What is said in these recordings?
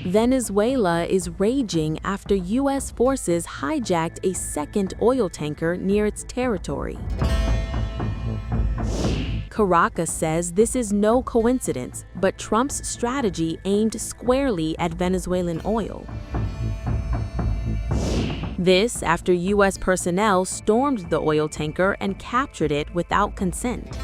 Venezuela is raging after U.S. forces hijacked a second oil tanker near its territory. Caracas says this is no coincidence, but Trump's strategy aimed squarely at Venezuelan oil. This after U.S. personnel stormed the oil tanker and captured it without consent.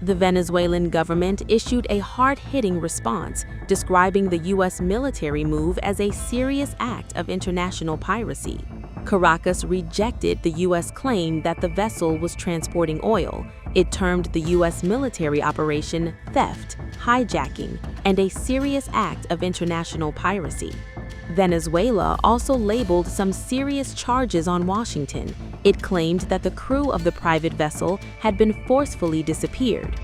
The Venezuelan government issued a hard-hitting response, describing the U.S. military move as a serious act of international piracy. Caracas rejected the U.S. claim that the vessel was transporting oil. It termed the U.S. military operation theft, hijacking, and a serious act of international piracy. Venezuela also labeled some serious charges on Washington. It claimed that the crew of the private vessel had been forcefully disappeared.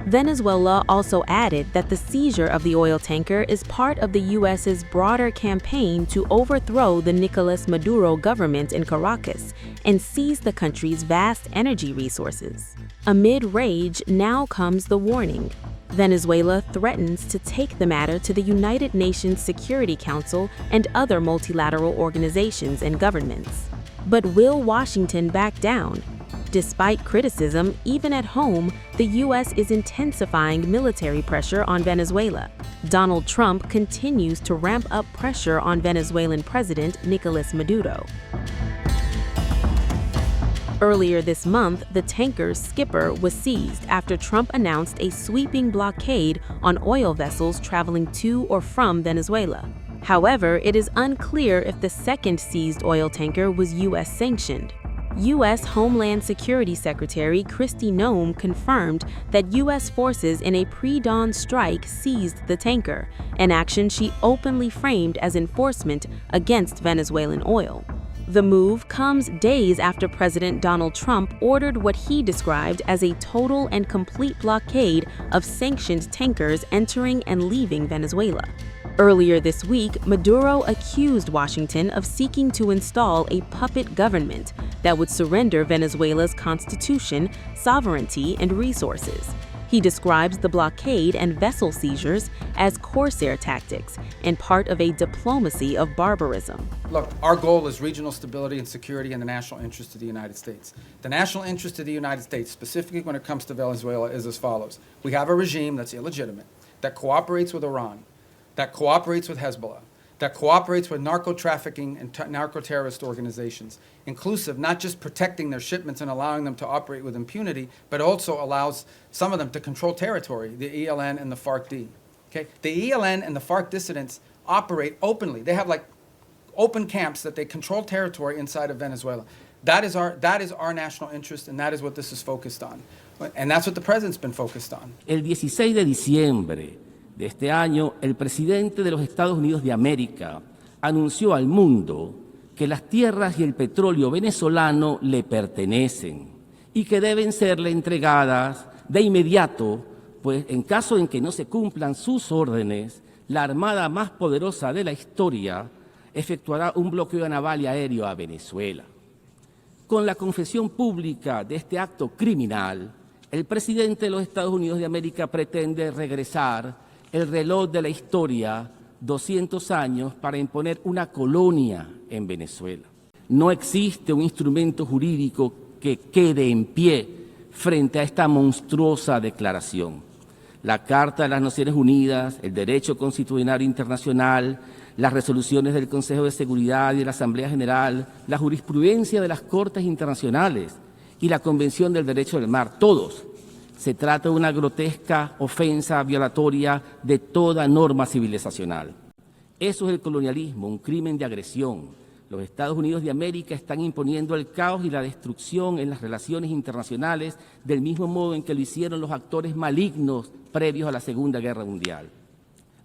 Venezuela also added that the seizure of the oil tanker is part of the U.S.'s broader campaign to overthrow the Nicolás Maduro government in Caracas and seize the country's vast energy resources. Amid rage, now comes the warning. Venezuela threatens to take the matter to the United Nations Security Council and other multilateral organizations and governments. But will Washington back down? Despite criticism, even at home, the U.S. is intensifying military pressure on Venezuela. Donald Trump continues to ramp up pressure on Venezuelan President Nicolás Maduro. Earlier this month, the tanker's skipper was seized after Trump announced a sweeping blockade on oil vessels traveling to or from Venezuela. However, it is unclear if the second seized oil tanker was U.S. sanctioned. U.S. Homeland Security Secretary Kristi Noem confirmed that U.S. forces in a pre-dawn strike seized the tanker, an action she openly framed as enforcement against Venezuelan oil. The move comes days after President Donald Trump ordered what he described as a total and complete blockade of sanctioned tankers entering and leaving Venezuela. Earlier this week, Maduro accused Washington of seeking to install a puppet government that would surrender Venezuela's constitution, sovereignty, and resources. He describes the blockade and vessel seizures as corsair tactics and part of a diplomacy of barbarism. Look, our goal is regional stability and security in the national interest of the United States. The national interest of the United States, specifically when it comes to Venezuela, is as follows. We have a regime that's illegitimate, that cooperates with Iran, that cooperates with Hezbollah, that cooperates with narco-trafficking and narco-terrorist organizations, inclusive not just protecting their shipments and allowing them to operate with impunity, but also allows some of them to control territory, the ELN and the FARC-D. Okay? The ELN and the FARC dissidents operate openly. They have like open camps that they control territory inside of Venezuela. That is our national interest, and that is what this is focused on. And that's what the president's been focused on. El 16 de diciembre de este año, el presidente de los Estados Unidos de América anunció al mundo que las tierras y el petróleo venezolano le pertenecen y que deben serle entregadas de inmediato, pues en caso en que no se cumplan sus órdenes, la armada más poderosa de la historia efectuará un bloqueo naval y aéreo a Venezuela. Con la confesión pública de este acto criminal, el presidente de los Estados Unidos de América pretende regresar el reloj de la historia 200 años para imponer una colonia en Venezuela. No existe un instrumento jurídico que quede en pie frente a esta monstruosa declaración. La Carta de las Naciones Unidas, el Derecho Constitucional Internacional, las resoluciones del Consejo de Seguridad y de la Asamblea General, la jurisprudencia de las Cortes Internacionales y la Convención del Derecho del Mar, todos. Se trata de una grotesca ofensa violatoria de toda norma civilizacional. Eso es el colonialismo, un crimen de agresión. Los Estados Unidos de América están imponiendo el caos y la destrucción en las relaciones internacionales del mismo modo en que lo hicieron los actores malignos previos a la Segunda Guerra Mundial.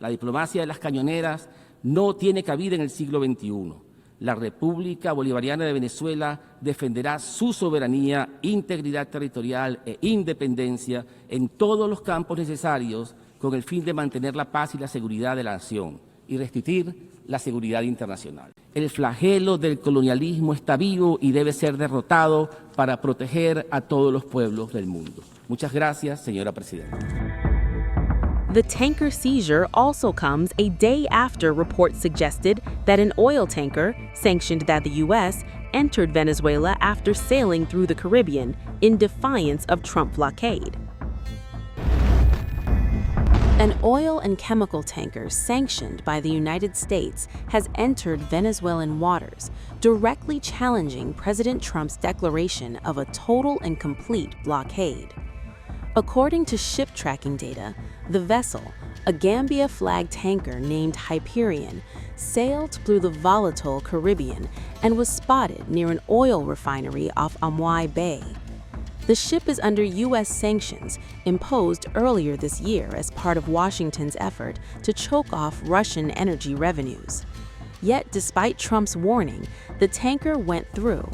La diplomacia de las cañoneras no tiene cabida en el siglo XXI. La República Bolivariana de Venezuela defenderá su soberanía, integridad territorial e independencia en todos los campos necesarios con el fin de mantener la paz y la seguridad de la nación y restituir la seguridad internacional. El flagelo del colonialismo está vivo y debe ser derrotado para proteger a todos los pueblos del mundo. Muchas gracias, señora Presidenta. The tanker seizure also comes a day after reports suggested that an oil tanker, sanctioned by the U.S., entered Venezuela after sailing through the Caribbean in defiance of Trump blockade. An oil and chemical tanker sanctioned by the United States has entered Venezuelan waters, directly challenging President Trump's declaration of a total and complete blockade. According to ship tracking data, the vessel, a Gambia-flagged tanker named Hyperion, sailed through the volatile Caribbean and was spotted near an oil refinery off Amuay Bay. The ship is under U.S. sanctions imposed earlier this year as part of Washington's effort to choke off Russian energy revenues. Yet, despite Trump's warning, the tanker went through.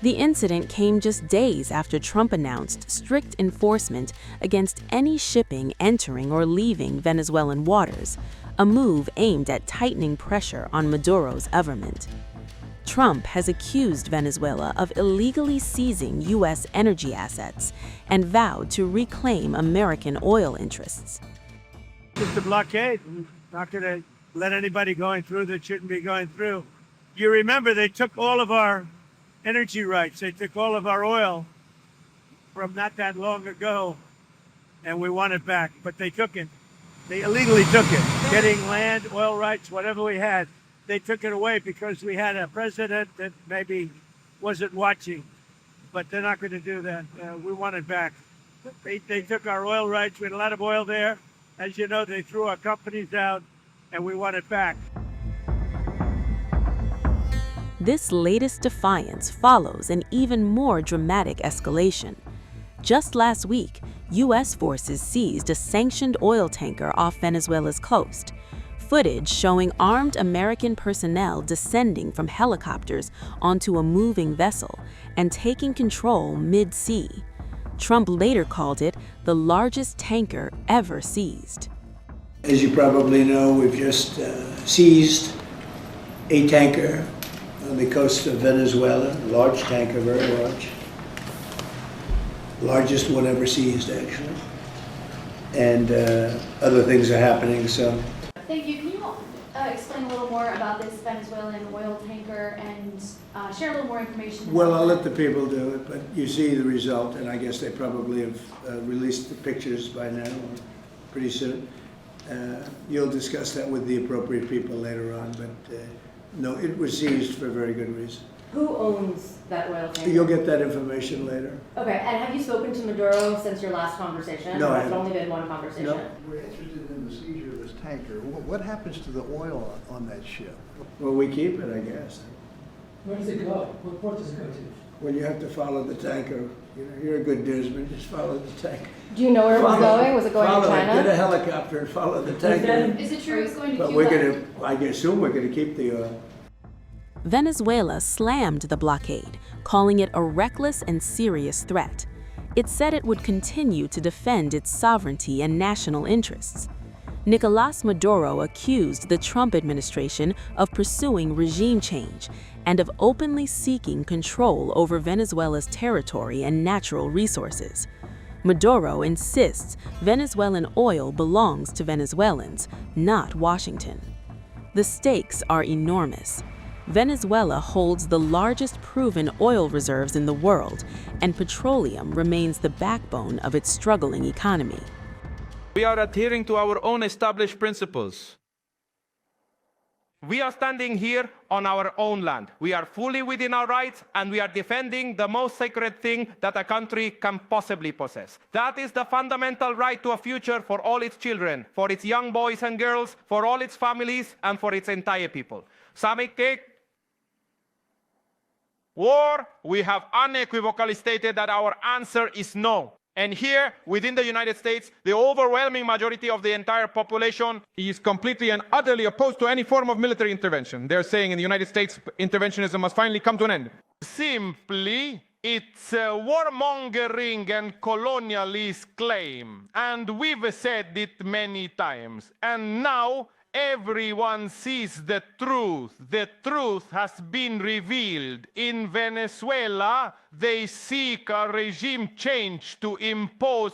The incident came just days after Trump announced strict enforcement against any shipping entering or leaving Venezuelan waters, a move aimed at tightening pressure on Maduro's government. Trump has accused Venezuela of illegally seizing U.S. energy assets and vowed to reclaim American oil interests. Just a blockade. Not going to let anybody going through that shouldn't be going through. You remember they took all of our energy rights. They took all of our oil from not that long ago, and we want it back. But they took it. They illegally took it. Getting land, oil rights, whatever we had. They took it away because we had a president that maybe wasn't watching, but they're not going to do that. We want it back. They took our oil rights. We had a lot of oil there. As you know, they threw our companies out, and we want it back. This latest defiance follows an even more dramatic escalation. Just last week, U.S. forces seized a sanctioned oil tanker off Venezuela's coast. Footage showing armed American personnel descending from helicopters onto a moving vessel and taking control mid-sea. Trump later called it the largest tanker ever seized. As you probably know, we've just seized a tanker on the coast of Venezuela, a large tanker, very large. Largest one ever seized, actually. And other things are happening, so. Thank you. Can you explain a little more about this Venezuelan oil tanker and share a little more information? Well, I'll let the people do it, but you see the result, and I guess they probably have released the pictures by now, or pretty soon. You'll discuss that with the appropriate people later on, but no, it was seized for a very good reason. Who owns that oil tanker? You'll get that information later. Okay, and have you spoken to Maduro since your last conversation? No, or I has it haven't. only been one conversation? No. We're interested in the seizure of this tanker. What happens to the oil on that ship? Well, we keep it, I guess. Where does it go? What port does it go to? Well, you have to follow the tanker. You know, you're a good newsman, just follow the tanker. Do you know where it was going? Was it going to China? Get a helicopter and follow the tanker. Is it true it's going to But Cuba? we're going to, I assume we're going to keep the oil. Venezuela slammed the blockade, calling it a reckless and serious threat. It said it would continue to defend its sovereignty and national interests. Nicolás Maduro accused the Trump administration of pursuing regime change and of openly seeking control over Venezuela's territory and natural resources. Maduro insists Venezuelan oil belongs to Venezuelans, not Washington. The stakes are enormous. Venezuela holds the largest proven oil reserves in the world, and petroleum remains the backbone of its struggling economy. We are adhering to our own established principles. We are standing here on our own land. We are fully within our rights, and we are defending the most sacred thing that a country can possibly possess. That is the fundamental right to a future for all its children, for its young boys and girls, for all its families, and for its entire people. War, we have unequivocally stated that our answer is no. And here, within the United States, the overwhelming majority of the entire population is completely and utterly opposed to any form of military intervention. They're saying in the United States, interventionism must finally come to an end. Simply, it's a warmongering and colonialist claim. And we've said it many times. And now, everyone sees the truth. The truth has been revealed. In Venezuela, they seek a regime change to impose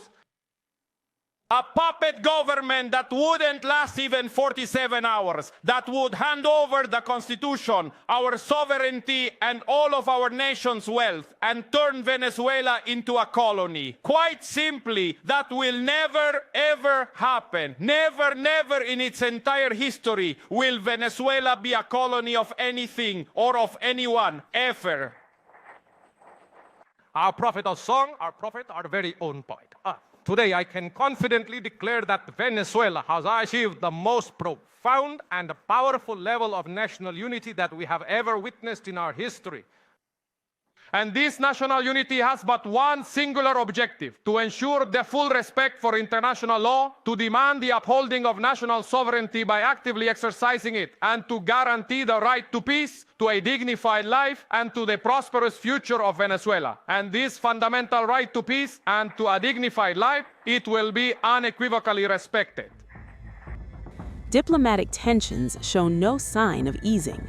A puppet government that wouldn't last even 47 hours, that would hand over the Constitution, our sovereignty, and all of our nation's wealth, and turn Venezuela into a colony. Quite simply, that will never, ever happen. Never, never in its entire history will Venezuela be a colony of anything or of anyone, ever. Our prophet's song, our prophet, our very own poet. Today, I can confidently declare that Venezuela has achieved the most profound and powerful level of national unity that we have ever witnessed in our history. And this national unity has but one singular objective: to ensure the full respect for international law, to demand the upholding of national sovereignty by actively exercising it, and to guarantee the right to peace, to a dignified life, and to the prosperous future of Venezuela. And this fundamental right to peace and to a dignified life, it will be unequivocally respected. Diplomatic tensions show no sign of easing.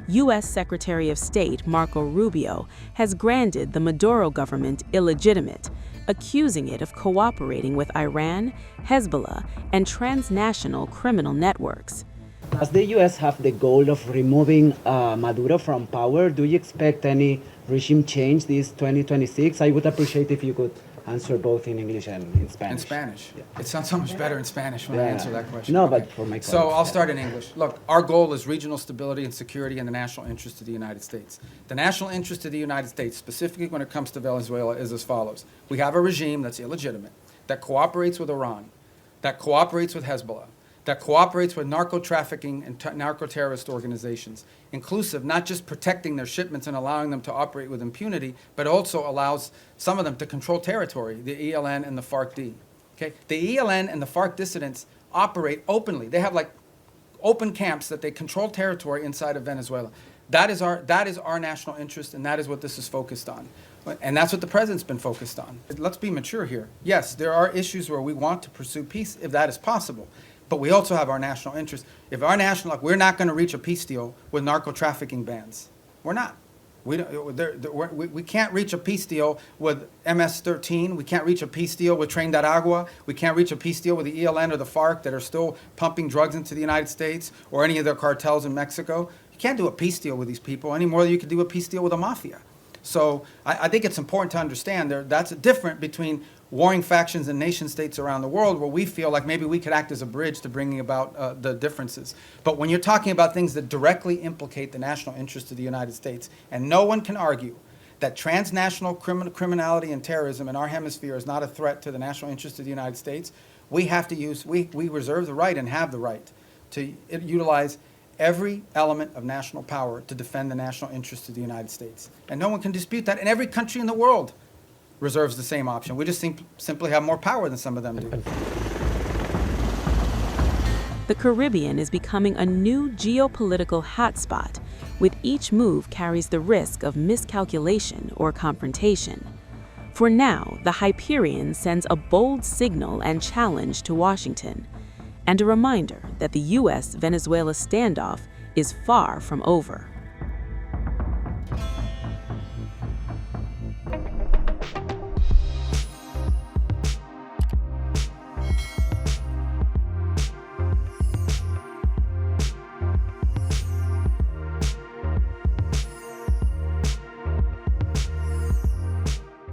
U.S. Secretary of State Marco Rubio has granted the Maduro government illegitimate, accusing it of cooperating with Iran, Hezbollah, and transnational criminal networks. Does the U.S. have the goal of removing Maduro from power? Do you expect any regime change this 2026? I would appreciate if you could answer both in English and in Spanish. In Spanish? Yeah. It sounds so much better in Spanish when I answer that question. No, Okay. but for my So colleagues, I'll start in English. Look, our goal is regional stability and security in the national interest of the United States. The national interest of the United States, specifically when it comes to Venezuela, is as follows. We have a regime that's illegitimate, that cooperates with Iran, that cooperates with Hezbollah, that cooperates with narco-trafficking and narco-terrorist organizations, inclusive not just protecting their shipments and allowing them to operate with impunity, but also allows some of them to control territory, the ELN and the FARC-D. Okay? The ELN and the FARC dissidents operate openly. They have like open camps that they control territory inside of Venezuela. That is our national interest, and that is what this is focused on. And that's what the president's been focused on. Let's be mature here. Yes, there are issues where we want to pursue peace if that is possible. But we also have our national interest. If our national, we're not going to reach a peace deal with narco-trafficking bans. We're not. We can't reach a peace deal with MS-13. We can't reach a peace deal with Tren de Aragua. We can't reach a peace deal with the ELN or the FARC that are still pumping drugs into the United States or any of their cartels in Mexico. You can't do a peace deal with these people any more than you could do a peace deal with a mafia. So I think it's important to understand that's different between warring factions and nation states around the world where we feel like maybe we could act as a bridge to bringing about the differences. But when you're talking about things that directly implicate the national interest of the United States, and no one can argue that transnational criminality and terrorism in our hemisphere is not a threat to the national interest of the United States, we reserve the right and have the right to utilize every element of national power to defend the national interest of the United States. And no one can dispute that. And every country in the world reserves the same option. We just simply have more power than some of them do. The Caribbean is becoming a new geopolitical hotspot, with each move carries the risk of miscalculation or confrontation. For now, the Hyperion sends a bold signal and challenge to Washington, and a reminder that the U.S.-Venezuela standoff is far from over.